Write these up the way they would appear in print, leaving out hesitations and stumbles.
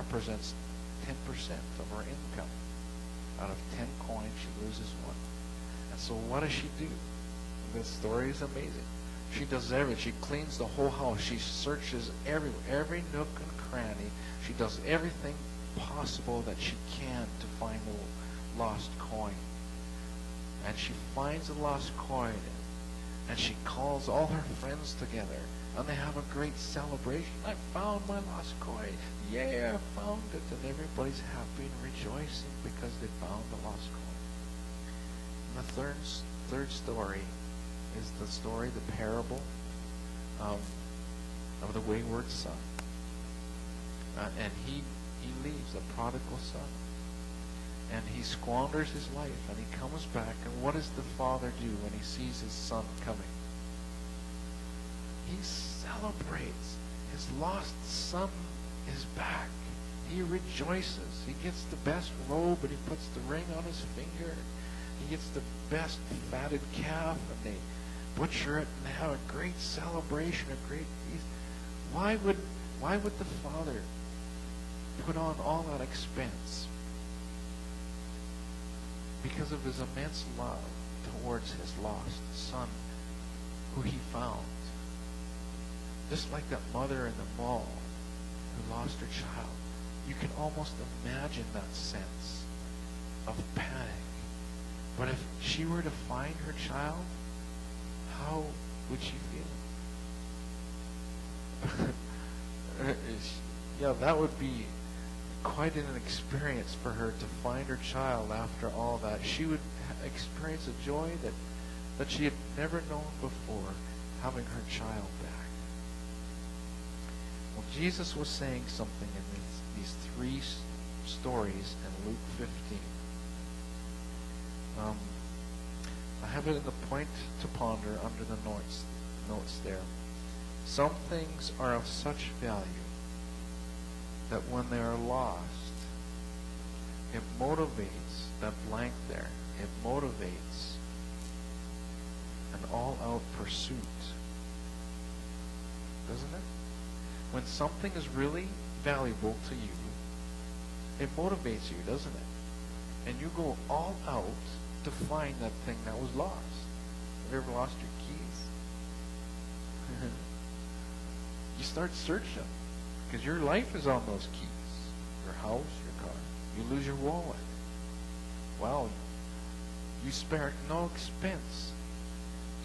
represents 10% of her income. Out of 10 coins, she loses one. And so what does she do? This story is amazing. She does everything. She cleans the whole house. She searches every nook and cranny. She does everything possible that she can to find the lost coin. And she finds the lost coin, and she calls all her friends together, and they have a great celebration. I found my lost coin. Yeah, I found it. And everybody's happy and rejoicing because they found the lost coin. And the third story is the story, the parable of the wayward son. And he leaves, the prodigal son. And he squanders his life, and he comes back. And what does the father do when he sees his son coming? He celebrates. His lost son is back. He rejoices. He gets the best robe, and he puts the ring on his finger. He gets the best fatted calf, and they butcher it and have a great celebration, a great feast. Why would the father put on all that expense? Because of his immense love towards his lost son, who he found. Just like that mother in the mall who lost her child. You can almost imagine that sense of panic. But if she were to find her child, how would she feel? Yeah, that would be quite an experience for her to find her child after all that. She would experience a joy that she had never known before, having her child back. Well, Jesus was saying something in these three stories in Luke 15. I have it in the point to ponder under the notes there. Some things are of such value that when they are lost, it motivates, that blank there, it motivates an all-out pursuit. Doesn't it? When something is really valuable to you, it motivates you, doesn't it? And you go all out to find that thing that was lost. Have you ever lost your keys? You start searching because your life is on those keys. Your house, your car. You lose your wallet. Well, you spare no expense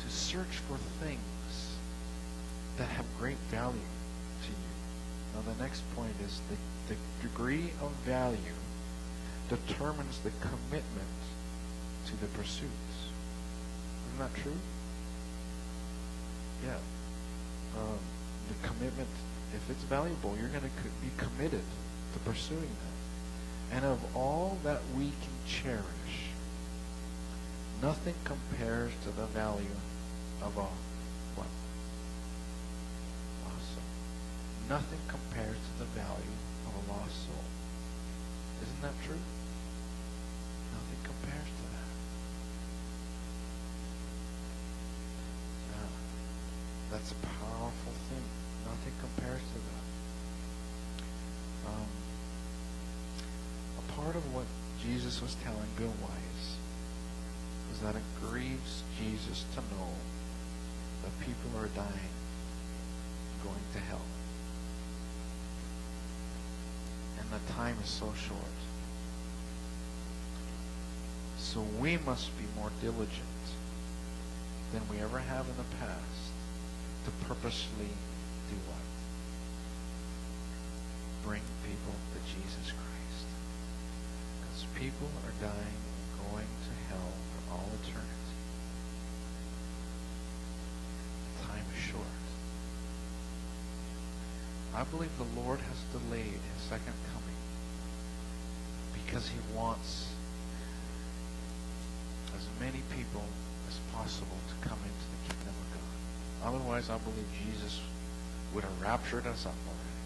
to search for things that have great value to you. Now the next point is the degree of value determines the commitment to the pursuits. Isn't that true? Yeah. The commitment, if it's valuable, you're going to be committed to pursuing that. And of all that we can cherish, nothing compares to the value of a what? Lost soul. Nothing compares to the value of a lost soul. Isn't that true? Nothing compares to that. That's a powerful thing. Nothing compares to that. A part of what Jesus was telling good wives is that it grieves Jesus to know that people are dying, going to hell. And the time is so short. So we must be more diligent than we ever have in the past to purposely do what? Bring people to Jesus Christ. Because people are dying and going to hell for all eternity. The time is short. I believe the Lord has delayed his second coming because he wants as many people as possible to come into the kingdom of God. Otherwise, I believe Jesus would have raptured us up already,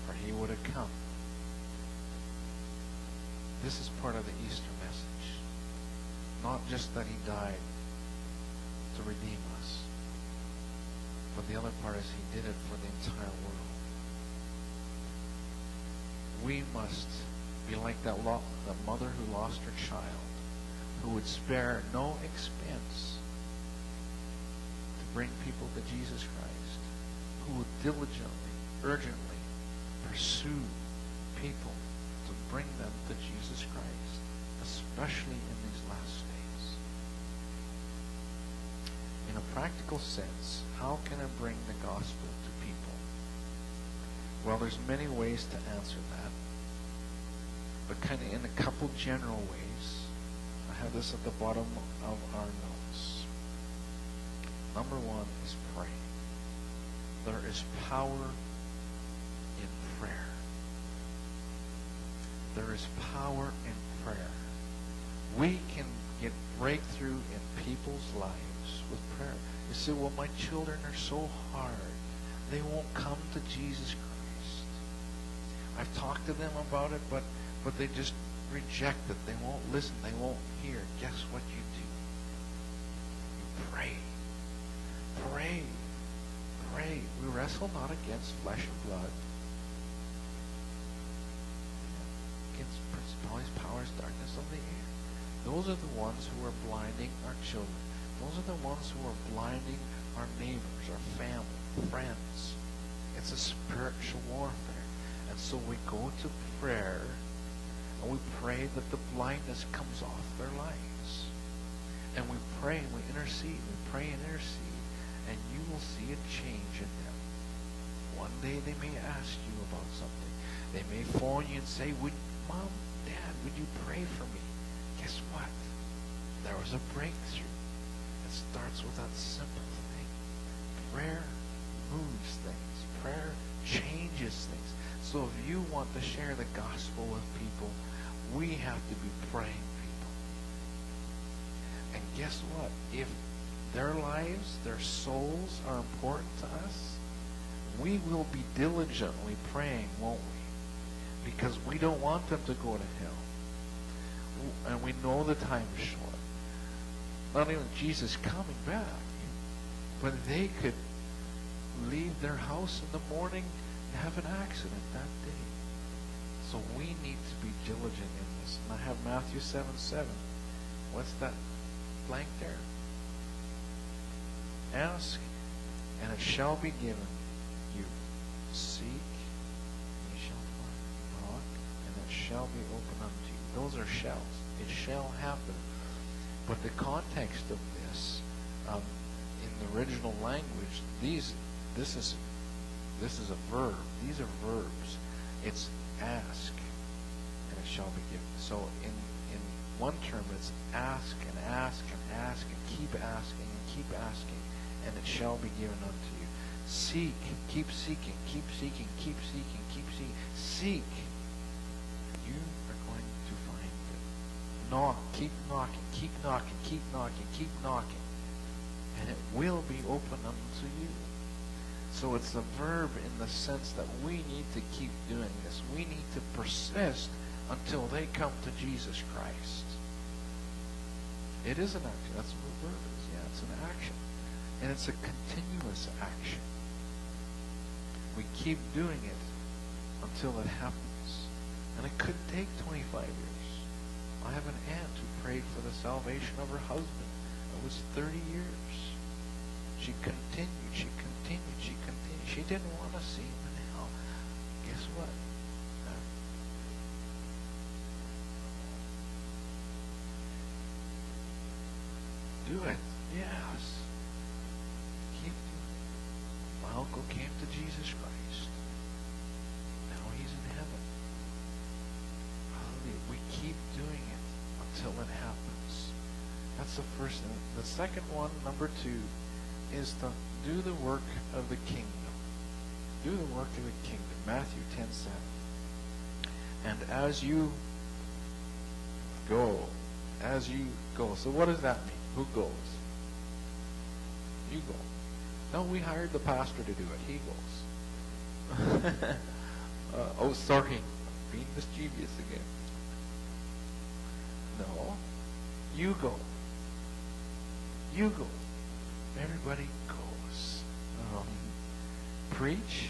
or he would have come. This is part of the Easter message. Not just that he died to redeem us, but the other part is he did it for the entire world. we must be like that mother who lost her child, who would spare no expense to bring people to Jesus Christ, who would diligently, urgently pursue people to bring them to Jesus Christ, especially in these last days. In a practical sense, how can I bring the gospel to people? Well, there's many ways to answer that, but kind of in a couple general ways. I have this at the bottom of our notes. Number one is pray. There is power in prayer. There is power in prayer. We can get breakthrough in people's lives with prayer. You say, well, my children are so hard. They won't come to Jesus Christ. I've talked to them about it, but they just reject it. They won't listen. They won't hear. Guess what you do? You pray. Pray. Pray. We wrestle not against flesh and blood, against principalities, powers, darkness of the air. Those are the ones who are blinding our children. Those are the ones who are blinding our neighbors, our family, friends. It's a spiritual warfare. And so we go to prayer, and we pray that the blindness comes off their lives. And we pray and we intercede. We pray and intercede. And you will see a change in them. One day they may ask you about something. They may phone you and say, Mom, Dad, would you pray for me? Guess what? There was a breakthrough. It starts with that simple thing. Prayer moves things. Prayer changes things. So if you want to share the gospel with people, we have to be praying people. And guess what? If their lives, their souls are important to us, we will be diligently praying, won't we? Because we don't want them to go to hell. And we know the time is short. Not even Jesus coming back, but they could leave their house in the morning and have an accident that day. So we need to be diligent in this. And I have Matthew 7:7. What's that blank there? Ask, and it shall be given you. Seek, and you shall find. Knock, and it shall be opened unto you. Those are shalls. It shall happen. But the context of this, in the original language, this is a verb. These are verbs. It's ask, and it shall be given. So in one term, it's ask and ask and ask and keep asking and keep asking, and it shall be given unto you. Seek, keep seeking, keep seeking, keep seeking, keep seeking. Seek. You are going to find it. Knock, keep knocking, keep knocking, keep knocking, keep knocking. And it will be open unto you. So it's a verb in the sense that we need to keep doing this. We need to persist until they come to Jesus Christ. It is an action. That's what the verb is. Yeah, it's an action. And it's a continuous action. We keep doing it until it happens. And it could take 25 years. I have an aunt who prayed for the salvation of her husband. It was 30 years. She continued, she continued, she continued. She didn't want to see him in hell. Guess what? Do it. Yes. Keep doing it. My uncle came to Jesus Christ. Now he's in heaven. Hallelujah. We keep doing it until it happens. That's the first thing. The second one, number 2, is to do the work of the kingdom. Do the work of the kingdom. Matthew 10:7. And as you go. So what does that mean? Who goes? You go. No, we hired the pastor to do it. He goes. Sorry. Being mischievous again. No. You go. You go. Everybody goes. Preach.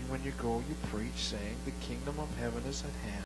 when you go, you preach, saying, the kingdom of heaven is at hand.